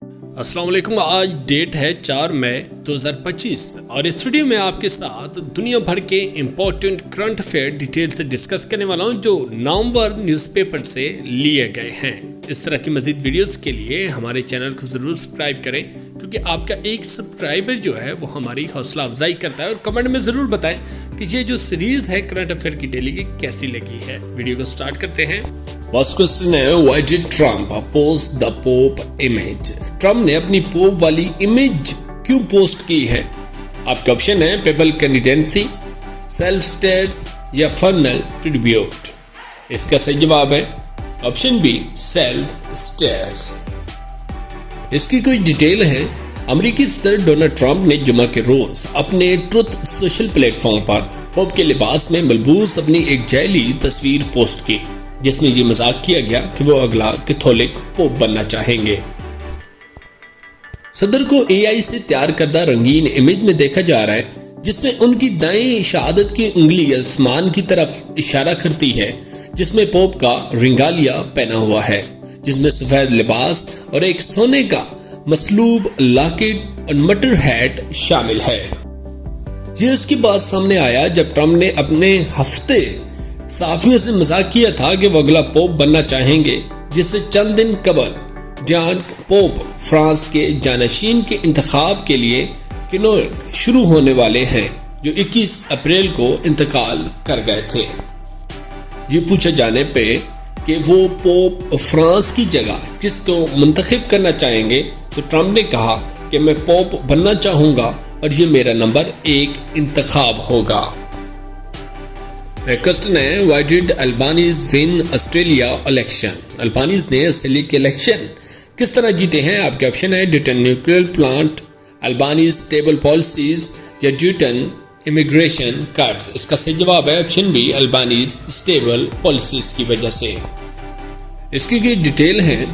السلام علیکم. آج ڈیٹ ہے 4 مئی 2025 اور اس ویڈیو میں آپ کے ساتھ دنیا بھر کے امپورٹنٹ کرنٹ افیئر ڈیٹیل سے ڈسکس کرنے والا ہوں جو نامور نیوز پیپر سے لیے گئے ہیں. اس طرح کی مزید ویڈیوز کے لیے ہمارے چینل کو ضرور سبسکرائب کریں کیونکہ آپ کا ایک سبسکرائبر جو ہے وہ ہماری حوصلہ افزائی کرتا ہے. اور کمنٹ میں ضرور بتائیں کہ یہ جو سیریز ہے کرنٹ افیئر کی ڈیلی کی کیسی لگی ہے. ویڈیو کو سٹارٹ کرتے ہیں. فرسٹ کوسچن ہے why did Trump post the Pope image؟ Trump نے اپنی پوپ والی امیج کیوں پوسٹ کی ہے؟ آپ کا آپشن ہے پیپل کینڈیڈنسی، سیلف سٹیٹس یا فرنل ٹریبیوٹ. اس کا صحیح جواب ہے آپشن بی سیلف سٹیٹس. اس کی کوئی ڈیٹیل ہے. امریکی صدر ڈونلڈ ٹرمپ نے جمعہ کے روز اپنے ٹروتھ سوشل پلیٹ فارم پر پوپ کے لباس میں ملبوس اپنی ایک جعلی تصویر پوسٹ کی جس میں یہ مذاق کیا گیا کہ وہ اگلا کیتھولک پوپ بننا چاہیں گے. صدر کو اے آئی سے تیار کردہ رنگین امیج میں دیکھا جا رہا ہے جس میں ان کی دائیں شہادت کی انگلی آسمان کی طرف اشارہ کرتی ہے، جس میں پوپ کا رنگالیہ پہنا ہوا ہے جس میں سفید لباس اور ایک سونے کا مصلوب لاکٹ اور مٹر ہیٹ شامل ہے. یہ اس کی بات سامنے آیا جب ٹرمپ نے اپنے ہفتے صحافیوں سے مذاق کیا تھا کہ وہ اگلا پوپ بننا چاہیں گے، جس سے چند دن قبل جان پوپ فرانس کے جانشین کے انتخاب کے لیے کینوئنگ شروع ہونے والے ہیں جو 21 اپریل کو انتقال کر گئے تھے. یہ پوچھا جانے پہ کہ وہ پوپ فرانس کی جگہ کس کو منتخب کرنا چاہیں گے تو ٹرمپ نے کہا کہ میں پوپ بننا چاہوں گا اور یہ میرا نمبر 1 انتخاب ہوگا. کوسچن ہے why did Albanese win Australia election؟ البانیز نے آسٹریلیا کے الیکشن کس طرح جیتے ہیں؟ آپ کے آپشن ہے ڈیوٹن نیوکلیئر پلانٹ، البانیز اسٹیبل پالیسیز یا ڈیوٹن امیگریشن کٹس. اس کا صحیح جواب ہے آپشن بی البانیز اسٹیبل پالیسیز کی وجہ سے. اس کی کوئی ڈیٹیل ہے.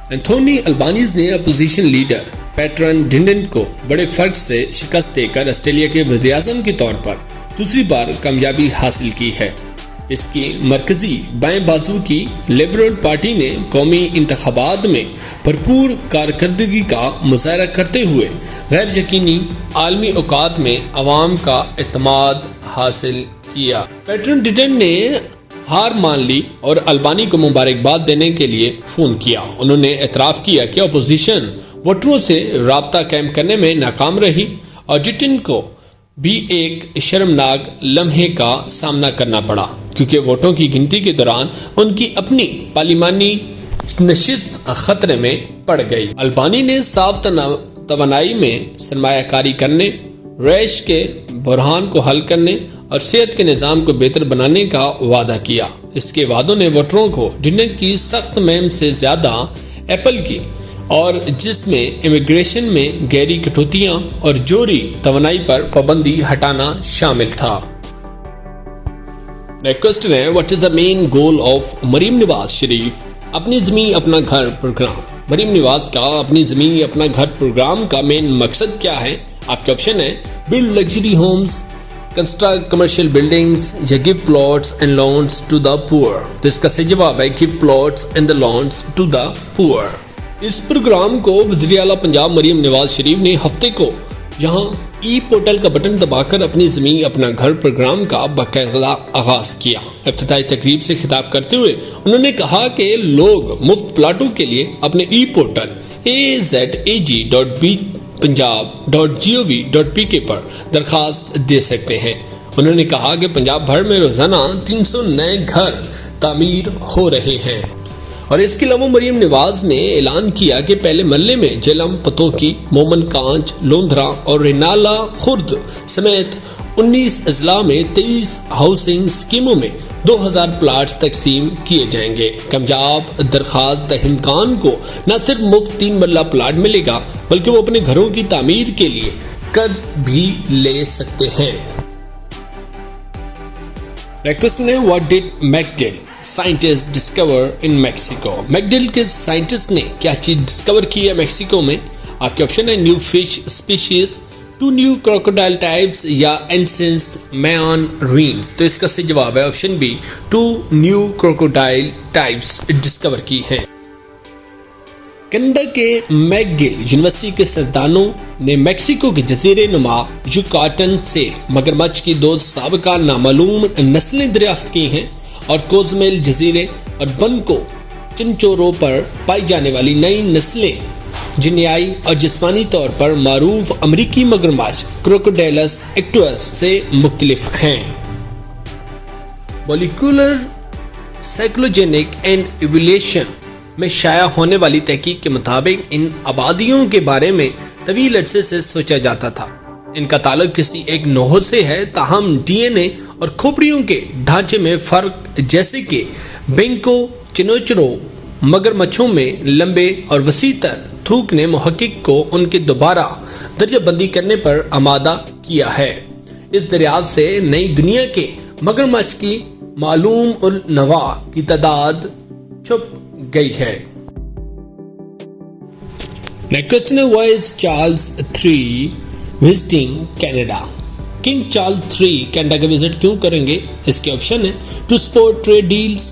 اینتھونی البانیز نے اپوزیشن لیڈر پیٹرن ڈنڈن کو بڑے فرق سے شکست دے کر آسٹریلیا کے وزیر اعظم کے طور پر دوسری بار کامیابی حاصل کی ہے. اس کی مرکزی بائیں بازو کی لبرل پارٹی نے قومی انتخابات میں بھرپور کارکردگی کا مظاہرہ کرتے ہوئے غیر یقینی عالمی اوقات میں عوام کا اعتماد حاصل کیا. پیٹرن ڈنڈن نے ہار مان لی اور البانی کو مبارکباد دینے کے لیے فون کیا. انہوں نے اعتراف کیا کہ اپوزیشن ووٹروں سے رابطہ قائم کرنے میں ناکام رہی اور ڈنڈن کو بھی ایک شرمناک لمحے کا سامنا کرنا پڑا کیونکہ ووٹوں کی گنتی کے دوران ان کی اپنی پارلیمانی نشست خطرے میں پڑ گئی. البانی نے صاف توانائی میں سرمایہ کاری کرنے، ریش کے بحران کو حل کرنے اور صحت کے نظام کو بہتر بنانے کا وعدہ کیا. اس کے وعدوں نے ووٹروں کو ڈنڈن کی سخت مہم سے زیادہ ایپل کی اور جس میں امیگریشن میں گہری کٹوتیاں اور جوہری توانائی پر پابندی ہٹانا شامل تھا. نیکسٹ کوسچن ہے what is the main goal of Maryam Nawaz Sharif اپنی زمین اپنا گھر پروگرام؟ مریم نواز کا اپنی زمین اپنا گھر پروگرام کا مین مقصد کیا ہے؟ آپ کے آپشن ہے build luxury homes, construct commercial buildings یا give plots and loans to the poor. تو اس کا صحیح جواب ہے give plots and the loans to the poor. اس پروگرام کو وزیر اعلیٰ پنجاب مریم نواز شریف نے ہفتے کو یہاں ای پورٹل کا بٹن دبا کر اپنی زمین اپنا گھر پروگرام کا باقاعدہ آغاز کیا. افتتاحی تقریب سے خطاب کرتے ہوئے انہوں نے کہا کہ لوگ مفت پلاٹوں کے لیے اپنے ای پورٹل azag.punjab.gov.pk پر درخواست دے سکتے ہیں. انہوں نے کہا کہ پنجاب بھر میں روزانہ 300 نئے گھر تعمیر ہو رہے ہیں. اور اس کے علاوہ مریم نواز نے اعلان کیا کہ پہلے مرحلے میں جہلم، پتوکی، مومن کانچ، لوندھرا اور رینالہ خرد سمیت 19 اضلاع میں 23 ہاؤسنگ اسکیموں میں 2000 پلاٹ تقسیم کیے جائیں گے. کامیاب درخواست دہندگان کو نہ صرف مفت 3 مرلہ پلاٹ ملے گا بلکہ وہ اپنے گھروں کی تعمیر کے لیے قرض بھی لے سکتے ہیں. کوسچن ہے واٹ ڈڈ میکڈل سائنٹسٹ ڈسکور ان میکسیکو؟ میکڈل کے سائنٹسٹ نے کیا چیز ڈسکور کی ہے میکسیکو میں؟ آپ کے آپشن ہے new fish species, 2 new crocodile types یا اینسنس میان روینز. تو اس کا صحیح جواب ہے option B 2 new crocodile types discover کی ہیں. کینیڈا کے میک گل یونیورسٹی کے سائنسدانوں نے میکسیکو کے جزیرے نما یوکاٹن سے مگرمچھ کی 2 سابقہ نامعلوم نسلیں دریافت کی ہیں اور کوزمیل جزیرے اور بنکو چنچورو پر پائی جانے والی نئی نسلیں جینیائی اور جسمانی طور پر معروف امریکی مگرمچھ کروکوڈیلس ایکٹوس سے مختلف ہیں۔ مولیکولر سائیکلوجینک اینڈ ایوولوشن میں شائع ہونے والی تحقیق کے مطابق ان آبادیوں کے بارے میں طویل عرصے سے سوچا جاتا تھا۔ ان کا تعلق کسی ایک نوع سے ہے، تاہم ڈی این اے اور کھوپڑیوں کے ڈھانچے میں فرق جیسے کہ بینکو چنوچرو مگرمچھوں میں لمبے اور وسیع تر تھوک نے محقق کو ان کے دوبارہ درجہ بندی کرنے پر آمادہ کیا ہے۔ اس دریافت سے نئی دنیا کے مگرمچھ کی معلوم النوع کی تعداد چھپ گئی ہے۔ نیکسٹ کوسچن ہے why is Charles III visiting Canada? King Charles III Canada کا وزٹ کیوں کریں گے؟ اس کے آپشن ہے to support trade deals,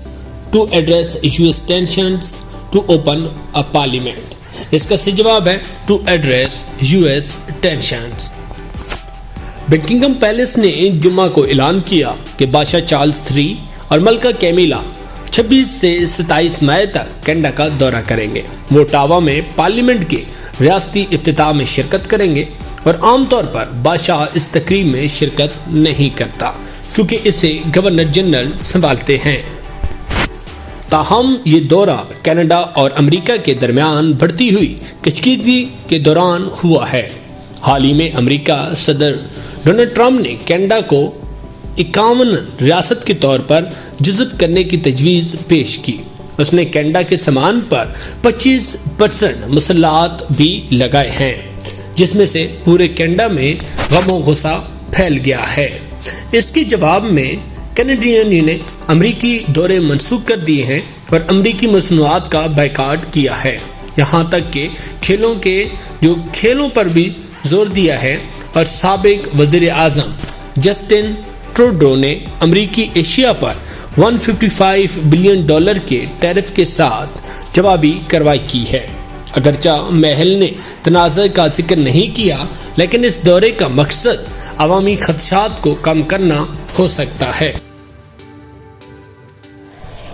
to address US tensions, to open a parliament. اس کا صحیح جواب ہے to address US tensions. Buckingham Palace نے جمعہ کو اعلان کیا کہ بادشاہ چارلز III اور ملکہ کیمیلا 26 سے 27 مئی تک کینیڈا کا دورہ کریں گے۔ وہ اٹاوا میں پارلیمنٹ کے ریاستی افتتاح میں شرکت کریں گے اور عام طور پر بادشاہ اس تقریب میں شرکت نہیں کرتا کیونکہ اسے گورنر جنرل سنبھالتے ہیں۔ تاہم یہ دورہ کینیڈا اور امریکہ کے درمیان بڑھتی ہوئی کشیدگی کے دوران ہوا ہے۔ حال ہی میں امریکہ صدر ڈونلڈ ٹرمپ نے کینیڈا کو 51 ریاست کے طور پر جذب کرنے کی تجویز پیش کی۔ اس نے کینیڈا کے سامان پر 25% مسلات بھی لگائے ہیں، جس میں سے پورے کینیڈا میں غم و غصہ پھیل گیا ہے۔ اس کے جواب میں کینیڈین نے امریکی دورے منسوخ کر دیے ہیں اور امریکی مصنوعات کا بائیکاٹ کیا ہے، یہاں تک کہ کھیلوں پر بھی زور دیا ہے، اور سابق وزیر اعظم جسٹن ٹروڈو نے امریکی اشیاء پر $155 بلین کے ٹیرف کے ساتھ جوابی کارروائی کی ہے۔ اگرچہ محل نے تنازع کا ذکر نہیں کیا، لیکن اس دورے کا مقصد عوامی خدشات کو کم کرنا ہو سکتا ہے۔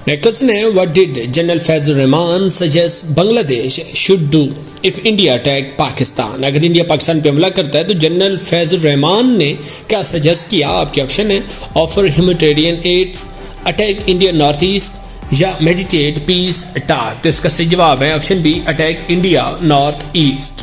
نیکسٹ ہے what did General Faiz Rahman suggest Bangladesh should do if India attack Pakistan؟ اگر انڈیا پاکستان پہ حملہ کرتا ہے تو جنرل فیض الرحمان نے کیا سجیسٹ کیا؟ آپ کے آپشن ہے offer humanitarian aid، attack India north east یا میڈیٹیٹ پیس اٹاک۔ تو اس کا صحیح جواب ہے option B attack India north east.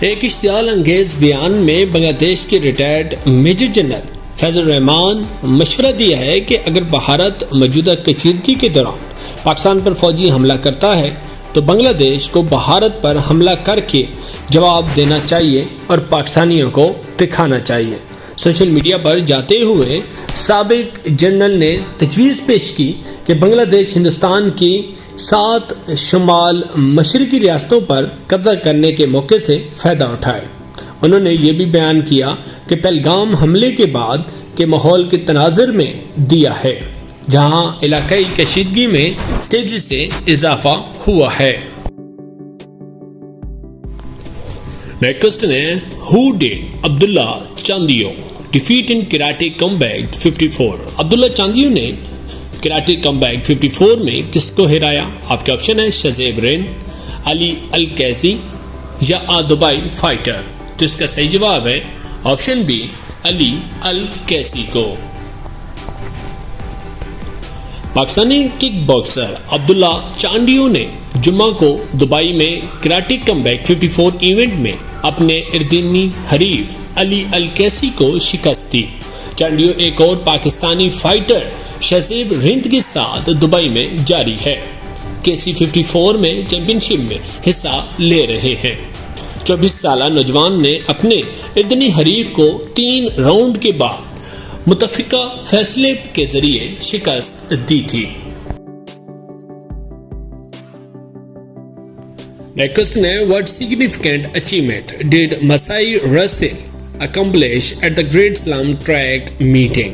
ایک اشتعال انگیز بیان میں بنگلہ دیش کے ریٹائرڈ میجر جنرل فیض الرحمان مشورہ دیا ہے کہ اگر بھارت موجودہ کشیدگی کے دوران پاکستان پر فوجی حملہ کرتا ہے تو بنگلہ دیش کو بھارت پر حملہ کر کے جواب دینا چاہیے اور پاکستانیوں کو دکھانا چاہیے۔ سوشل میڈیا پر جاتے ہوئے سابق جنرل نے تجویز پیش کی کہ بنگلہ دیش ہندوستان کی 7 شمال مشرقی ریاستوں پر قبضہ کرنے کے موقع سے فائدہ اٹھائے۔ انہوں نے یہ بھی بیان کیا کہ پہلگام حملے کے بعد کے ماحول کے تناظر میں دیا ہے، جہاں علاقائی کشیدگی میں تیزی سے اضافہ ہوا ہے۔ نیکسٹ ہے Who did Abdullah چاندیو defeat in Karate Combat 54؟ عبداللہ چاندیو نے کراٹے کمبیک 54 میں کس کو ہرایا؟ آپ کے آپشن ہے شہزیب ہند، علی الکیسی یا دبئی فائٹر۔ تو اس کا صحیح جواب ہے آپشن بی علی الکیسی کو۔ پاکستانی کک باکسر عبداللہ چاندیو نے جمعہ کو دبئی میں کراٹے کمبیک 54 ایونٹ میں اپنے اردنی حریف علی الکیسی کو شکست دی۔ چاندیو ایک اور پاکستانی فائٹر شہزیب ہند کے ساتھ دبئی میں جاری ہے۔ کیسی 54 میں چیمپئن شپ میں حصہ لے رہے ہیں۔ 24 سالہ نوجوان نے اپنے اردنی حریف کو 3 راؤنڈ کے بعد متفقہ فیصلے کے ذریعے شکست دی تھی۔ نیکسٹ ہے what significant achievement did Masai Russell accomplish at the Grand Slam track meeting?